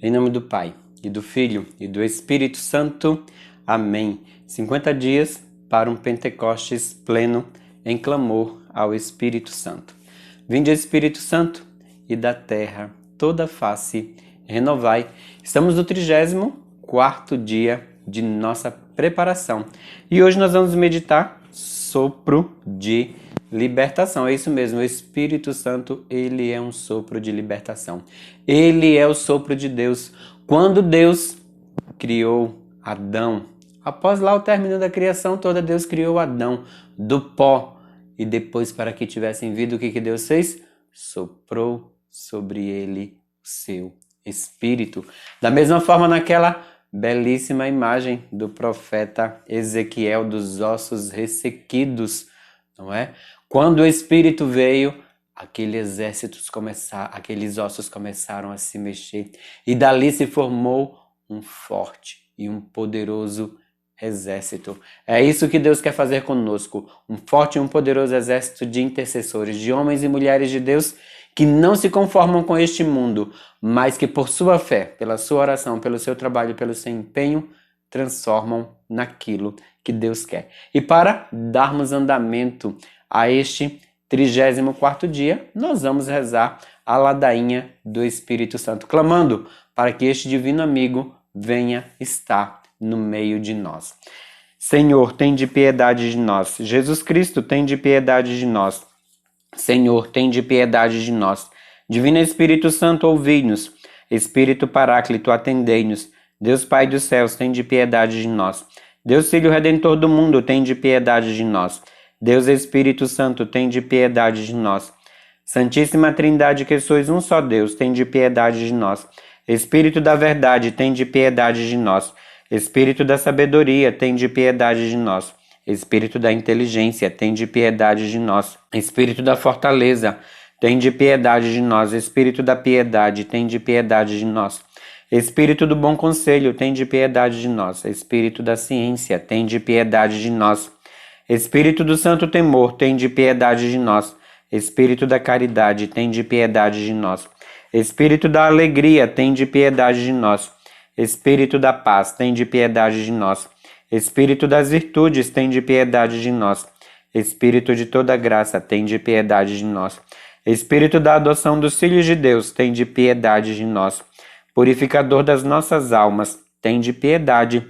Em nome do Pai, e do Filho, e do Espírito Santo. Amém. 50 dias para um Pentecostes pleno em clamor ao Espírito Santo. Vinde, Espírito Santo, e da terra toda face renovai. Estamos no 34º dia de nossa preparação. E hoje nós vamos meditar sopro de libertação. É isso mesmo, o Espírito Santo, ele é um sopro de libertação. Ele é o sopro de Deus. Quando Deus criou Adão, após lá o término da criação toda, Deus criou Adão do pó. E depois, para que tivessem vida, o que Deus fez? Soprou sobre ele o seu Espírito. Da mesma forma, naquela belíssima imagem do profeta Ezequiel, dos ossos ressequidos, não é? Quando o Espírito veio, aqueles ossos começaram a se mexer e dali se formou um forte e um poderoso exército. É isso que Deus quer fazer conosco, um forte e um poderoso exército de intercessores, de homens e mulheres de Deus que não se conformam com este mundo, mas que por sua fé, pela sua oração, pelo seu trabalho, pelo seu empenho, transformam naquilo que Deus quer. E para darmos andamento a este 34º dia, nós vamos rezar a ladainha do Espírito Santo, clamando para que este divino amigo venha estar no meio de nós. Senhor, tende piedade de nós. Jesus Cristo, tende piedade de nós. Senhor, tende piedade de nós. Divino Espírito Santo, ouvi-nos. Espírito Paráclito, atendei-nos. Deus Pai dos céus, tende piedade de nós. Deus Filho Redentor do mundo, tende piedade de nós. Deus Espírito Santo, tende piedade de nós. Santíssima Trindade, que sois um só Deus, tende piedade de nós. Espírito da verdade, tende piedade de nós. Espírito da sabedoria, tende piedade de nós. Espírito da inteligência, tende piedade de nós. Espírito da fortaleza, tende piedade de nós. Espírito da piedade, tende piedade de nós. Espírito do bom conselho, tende piedade de nós. Espírito da ciência, tende piedade de nós. Espírito do santo temor, tende piedade de nós. Espírito da caridade, tende piedade de nós. Espírito da alegria, tende piedade de nós. Espírito da paz, tende piedade de nós. Espírito das virtudes, tende piedade de nós. Espírito de toda graça, tende piedade de nós. Espírito da adoção dos filhos de Deus, tende piedade de nós. Purificador das nossas almas, tende piedade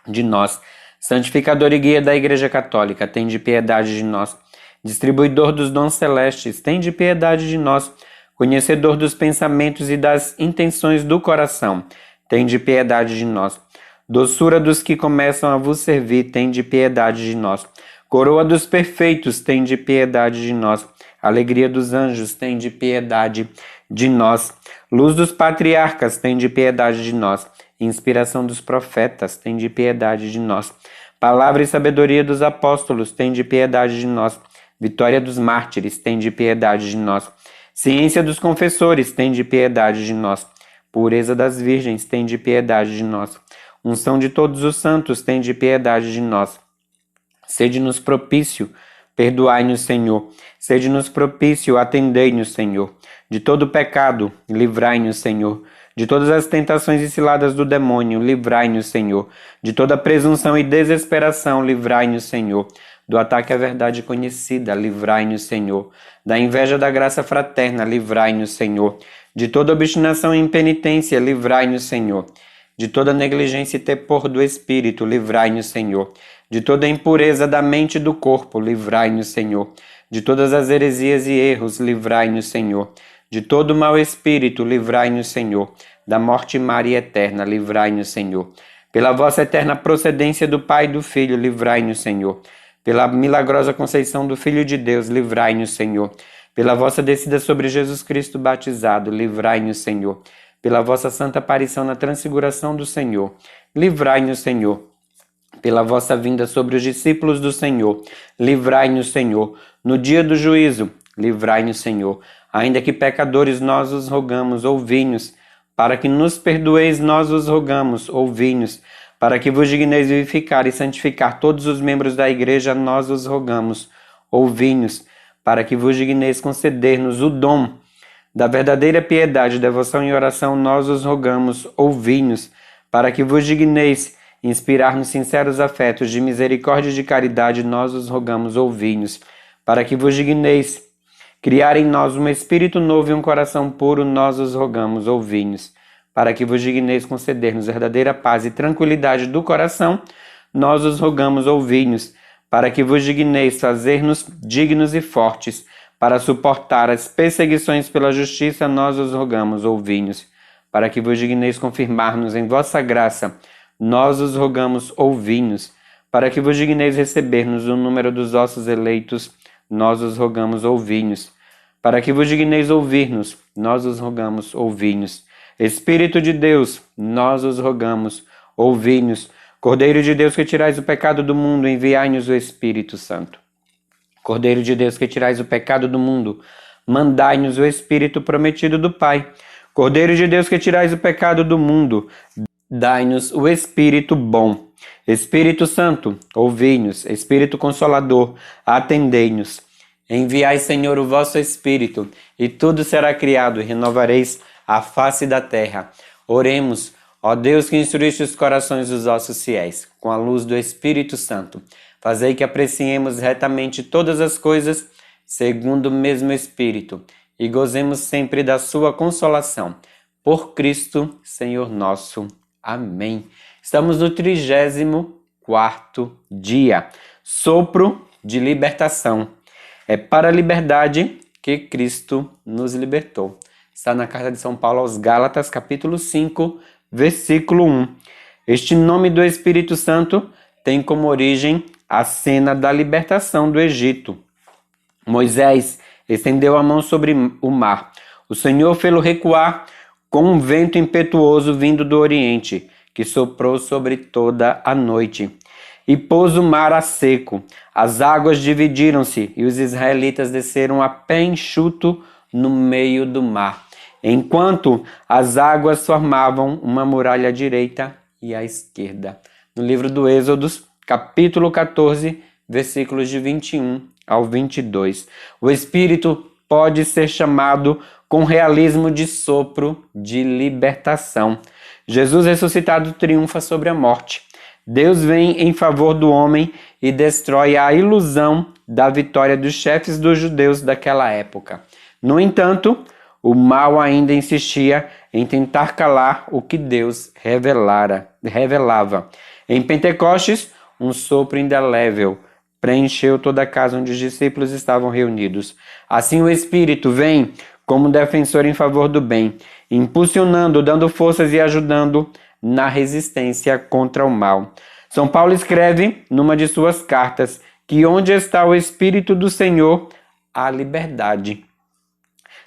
de nós. Santificador e guia da Igreja Católica, tende piedade de nós. Distribuidor dos dons celestes, tende piedade de nós. Conhecedor dos pensamentos e das intenções do coração, tende piedade de nós. Doçura dos que começam a vos servir, tende piedade de nós. Coroa dos perfeitos, tende piedade de nós. Alegria dos anjos, tende piedade de nós. Luz dos patriarcas, tende piedade de nós. Inspiração dos profetas, tende piedade de nós. Palavra e sabedoria dos apóstolos, tende piedade de nós. Vitória dos mártires, tende piedade de nós. Ciência dos confessores, tende piedade de nós. Pureza das virgens, tende piedade de nós. Unção de todos os santos, tende piedade de nós. Sede-nos propício, perdoai-nos, Senhor. Sede-nos propício, atendei-nos, Senhor. De todo pecado, livrai-nos, Senhor. De todas as tentações e ciladas do demônio, livrai-nos, Senhor. De toda presunção e desesperação, livrai-nos, Senhor. Do ataque à verdade conhecida, livrai-nos, Senhor. Da inveja da graça fraterna, livrai-nos, Senhor. De toda obstinação e impenitência, livrai-nos, Senhor. De toda negligência e tepor do espírito, livrai-nos, Senhor. De toda impureza da mente e do corpo, livrai-nos, Senhor. De todas as heresias e erros, livrai-nos, Senhor. De todo mau espírito, livrai-nos, Senhor. Da morte má e eterna, livrai-nos, Senhor. Pela vossa eterna procedência do Pai e do Filho, livrai-nos, Senhor. Pela milagrosa conceição do Filho de Deus, livrai-nos, Senhor. Pela vossa descida sobre Jesus Cristo batizado, livrai-nos, Senhor. Pela vossa santa aparição na transfiguração do Senhor, livrai-nos, Senhor. Pela vossa vinda sobre os discípulos do Senhor, livrai-nos, Senhor. No dia do juízo, livrai-nos, Senhor. Ainda que pecadores, nós os rogamos, ouvi-nos. Para que nos perdoeis, nós os rogamos, ouvi-nos. Para que vos digneis vivificar e santificar todos os membros da Igreja, nós os rogamos, ouvi-nos. Para que vos digneis conceder-nos o dom da verdadeira piedade, devoção e oração, nós os rogamos, ouvi-nos, para que vos digneis inspirar-nos sinceros afetos de misericórdia e de caridade, nós os rogamos, ouvi-nos, para que vos digneis criar em nós um espírito novo e um coração puro, nós os rogamos, ouvi-nos, para que vos digneis conceder-nos verdadeira paz e tranquilidade do coração, nós os rogamos, ouvi-nos, para que vos digneis fazer-nos dignos e fortes, para suportar as perseguições pela justiça, nós os rogamos, ouvi-nos, para que vos digneis confirmar-nos em vossa graça, nós os rogamos, ouvi-nos, para que vos digneis receber-nos o número dos vossos eleitos, nós os rogamos, ouvi-nos, para que vos digneis ouvir-nos, nós os rogamos, ouvi-nos. Espírito de Deus, nós os rogamos, ouvi-nos. Cordeiro de Deus que tirais o pecado do mundo, enviai-nos o Espírito Santo. Cordeiro de Deus que tirais o pecado do mundo, mandai-nos o Espírito prometido do Pai. Cordeiro de Deus que tirais o pecado do mundo, dai-nos o Espírito bom. Espírito Santo, ouvi-nos. Espírito Consolador, atendei-nos. Enviai, Senhor, o vosso Espírito, e tudo será criado, e renovareis a face da terra. Oremos, ó Deus que instruíste os corações dos vossos fiéis, com a luz do Espírito Santo. Fazei que apreciemos retamente todas as coisas, segundo o mesmo Espírito, e gozemos sempre da sua consolação. Por Cristo, Senhor nosso. Amém. Estamos no 34º dia. Sopro de libertação. É para a liberdade que Cristo nos libertou. Está na carta de São Paulo aos Gálatas, capítulo 5, versículo 1. Este nome do Espírito Santo tem como origem a cena da libertação do Egito. Moisés estendeu a mão sobre o mar. O Senhor fê-lo recuar com um vento impetuoso vindo do Oriente, que soprou sobre toda a noite. E pôs o mar a seco. As águas dividiram-se e os israelitas desceram a pé enxuto no meio do mar, enquanto as águas formavam uma muralha à direita e à esquerda. No livro do Êxodo, capítulo 14, versículos de 21 ao 22. O Espírito pode ser chamado com realismo de sopro de libertação. Jesus ressuscitado triunfa sobre a morte. Deus vem em favor do homem e destrói a ilusão da vitória dos chefes dos judeus daquela época. No entanto, o mal ainda insistia em tentar calar o que Deus revelava. Em Pentecostes, um sopro indelével preencheu toda a casa onde os discípulos estavam reunidos. Assim o Espírito vem como defensor em favor do bem, impulsionando, dando forças e ajudando na resistência contra o mal. São Paulo escreve numa de suas cartas que onde está o Espírito do Senhor, há liberdade.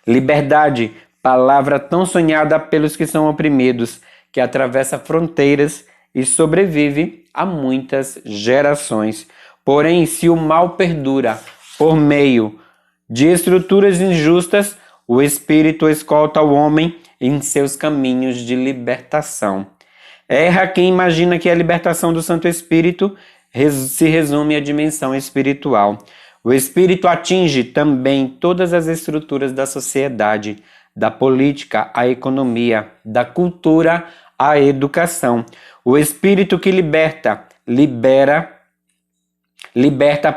Liberdade, palavra tão sonhada pelos que são oprimidos, que atravessa fronteiras e sobrevive a muitas gerações. Porém, se o mal perdura por meio de estruturas injustas, o Espírito escolta o homem em seus caminhos de libertação. Erra quem imagina que a libertação do Santo Espírito se resume à dimensão espiritual. O Espírito atinge também todas as estruturas da sociedade, da política à economia, da cultura à educação. O Espírito que liberta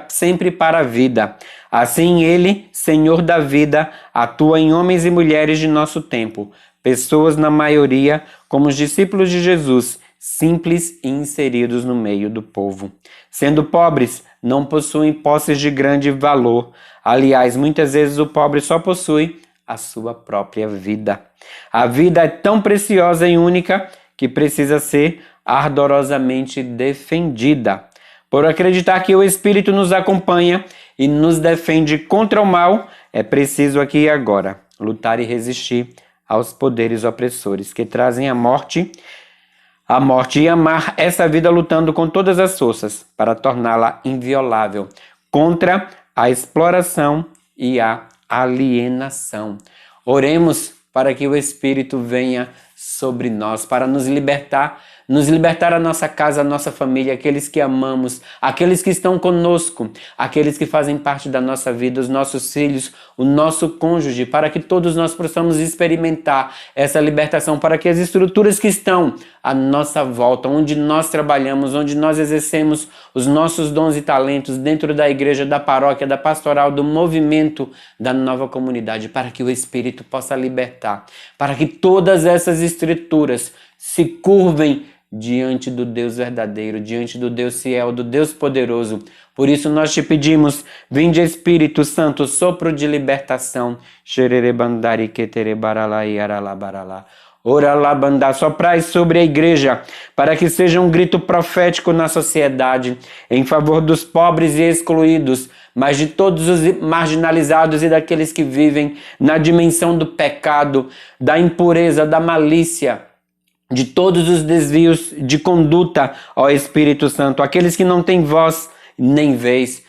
sempre para a vida. Assim ele, Senhor da vida, atua em homens e mulheres de nosso tempo, pessoas na maioria como os discípulos de Jesus, simples e inseridos no meio do povo. Sendo pobres, não possuem posses de grande valor. Aliás, muitas vezes o pobre só possui a sua própria vida. A vida é tão preciosa e única que precisa ser ardorosamente defendida. Por acreditar que o Espírito nos acompanha e nos defende contra o mal, é preciso aqui e agora lutar e resistir aos poderes opressores que trazem a morte e amar essa vida lutando com todas as forças para torná-la inviolável contra a exploração e a alienação. Oremos para que o Espírito venha sobre nós, para nos libertar a nossa casa, a nossa família, aqueles que amamos, aqueles que estão conosco, aqueles que fazem parte da nossa vida, os nossos filhos, o nosso cônjuge, para que todos nós possamos experimentar essa libertação, para que as estruturas que estão à nossa volta, onde nós trabalhamos, onde nós exercemos os nossos dons e talentos dentro da igreja, da paróquia, da pastoral, do movimento da nova comunidade, para que o Espírito possa libertar, para que todas essas estruturas se curvem diante do Deus verdadeiro, diante do Deus fiel, do Deus poderoso. Por isso nós te pedimos, vinde Espírito Santo, sopro de libertação. Ora labandá, soprai sobre a igreja, para que seja um grito profético na sociedade, em favor dos pobres e excluídos, mas de todos os marginalizados e daqueles que vivem na dimensão do pecado, da impureza, da malícia, de todos os desvios de conduta, ó Espírito Santo, aqueles que não têm voz nem vez.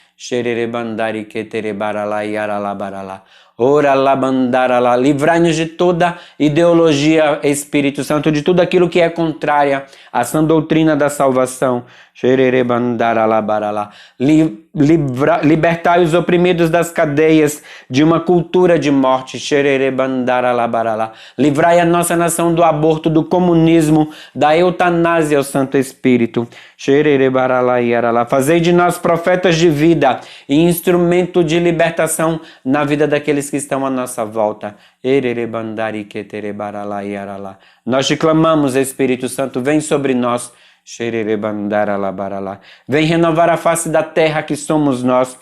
Ora labandarala, livrai-nos de toda ideologia, Espírito Santo, de tudo aquilo que é contrária à sã doutrina da salvação. Libertai os oprimidos das cadeias de uma cultura de morte. Livrai a nossa nação do aborto, do comunismo, da eutanásia, ó Santo Espírito. Fazei de nós profetas de vida e instrumento de libertação na vida daqueles que estão à nossa volta. Nós te clamamos, Espírito Santo, vem sobre nós. Vem renovar a face da terra que somos nós.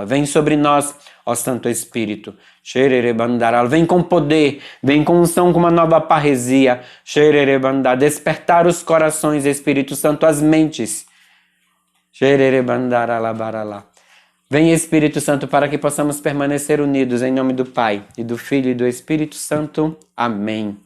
Vem sobre nós, ó Santo Espírito. Vem com poder, vem com unção, com uma nova parresia. Despertar os corações, Espírito Santo, as mentes. Vem, Espírito Santo, para que possamos permanecer unidos em nome do Pai, e do Filho e do Espírito Santo. Amém.